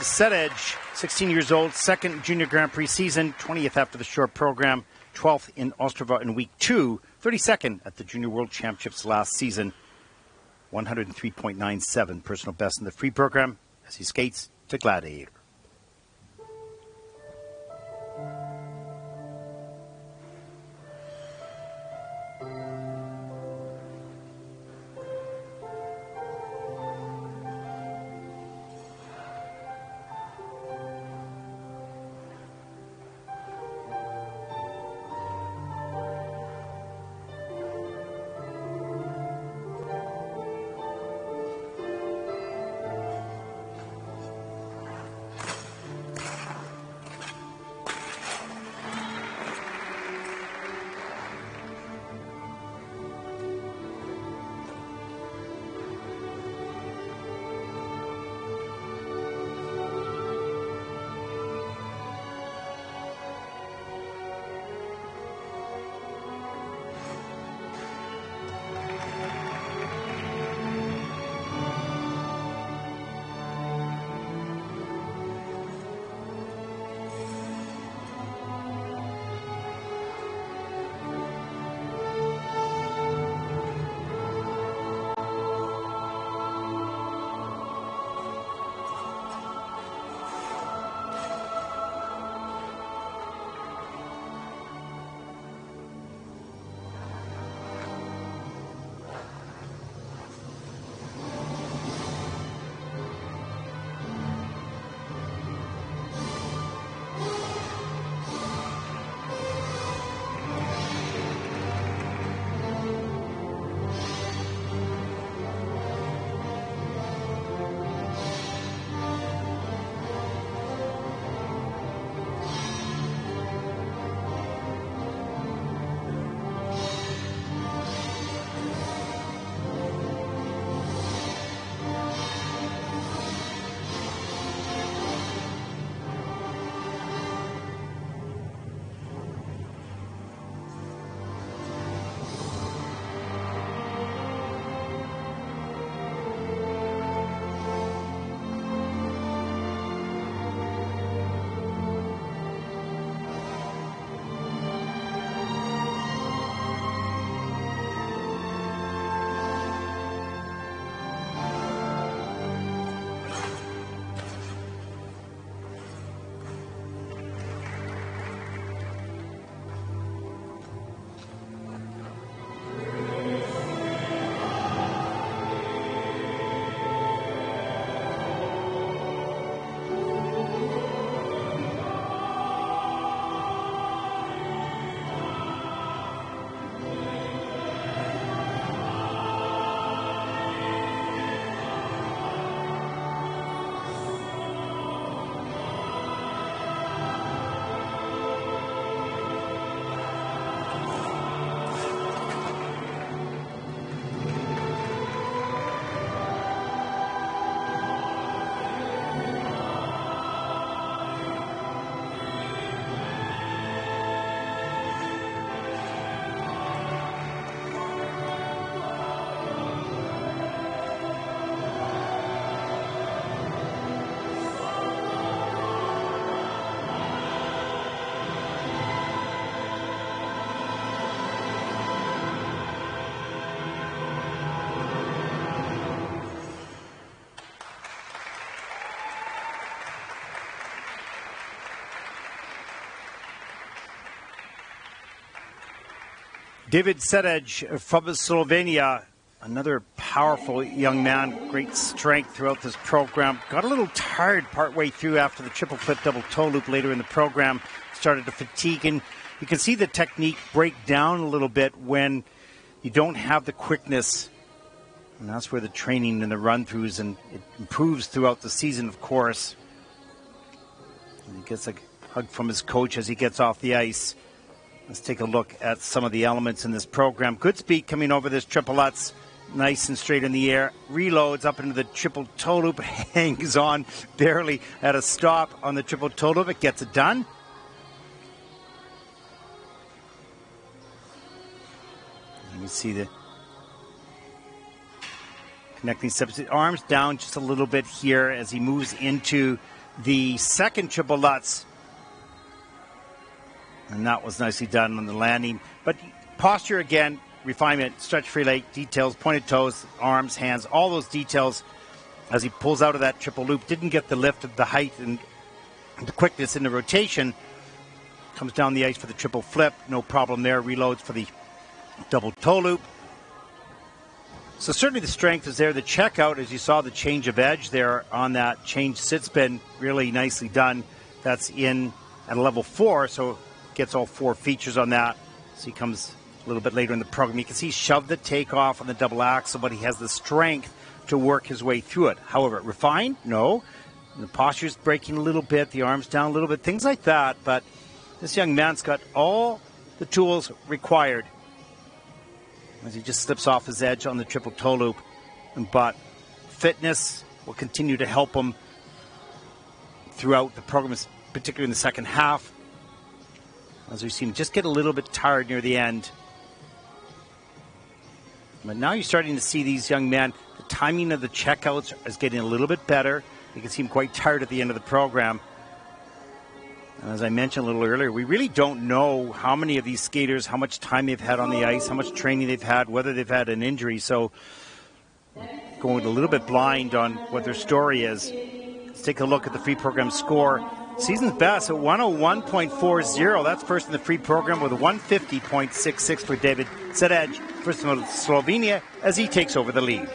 SEDEJ, 16 years old, second junior Grand Prix season, 20th after the short program, 12th in Ostrava in week 2, 32nd at the Junior World Championships last season, 103.97 personal best in the free program as he skates to Gladiator. David SEDEJ from Slovenia, another powerful young man, great strength throughout this program. Got a little tired partway through after the triple flip double toe loop later in the program. Started to fatigue, and you can see the technique break down a little bit when you don't have the quickness. And that's where the training and the run-throughs, and it improves throughout the season, of course. And he gets a hug from his coach as he gets off the ice. Let's take a look at some of the elements in this program. Good speed coming over this triple Lutz. Nice and straight in the air. Reloads up into the triple toe loop. Hangs on barely at a stop on the triple toe loop. It gets it done. And you see the connecting steps. Arms down just a little bit here as he moves into the second triple Lutz. And that was nicely done on the landing. But posture again, refinement, stretch free leg, details, pointed toes, arms, hands, all those details as he pulls out of that triple loop. Didn't get the lift of the height and the quickness in the rotation. Comes down the ice for the triple flip. No problem there. Reloads for the double toe loop. So certainly the strength is there. The checkout, as you saw, the change of edge there on that change sit spin, really nicely done. That's in at a level 4, so gets all 4 features on that. So he comes a little bit later in the program. You can see he shoved the takeoff on the double axle, but he has the strength to work his way through it. However, refined? No. The posture's breaking a little bit, the arms down a little bit, things like that. But this young man's got all the tools required as he just slips off his edge on the triple toe loop. But fitness will continue to help him throughout the program, particularly in the second half. As we've seen, just get a little bit tired near the end. But now you're starting to see these young men, the timing of the checkouts is getting a little bit better. You can see him quite tired at the end of the program. And as I mentioned a little earlier, we really don't know how many of these skaters, how much time they've had on the ice, how much training they've had, whether they've had an injury. So going a little bit blind on what their story is. Let's take a look at the free program score. Season's best at 101.40. That's first in the free program with a 150.66 for David SEDEJ, first in Slovenia, as he takes over the lead.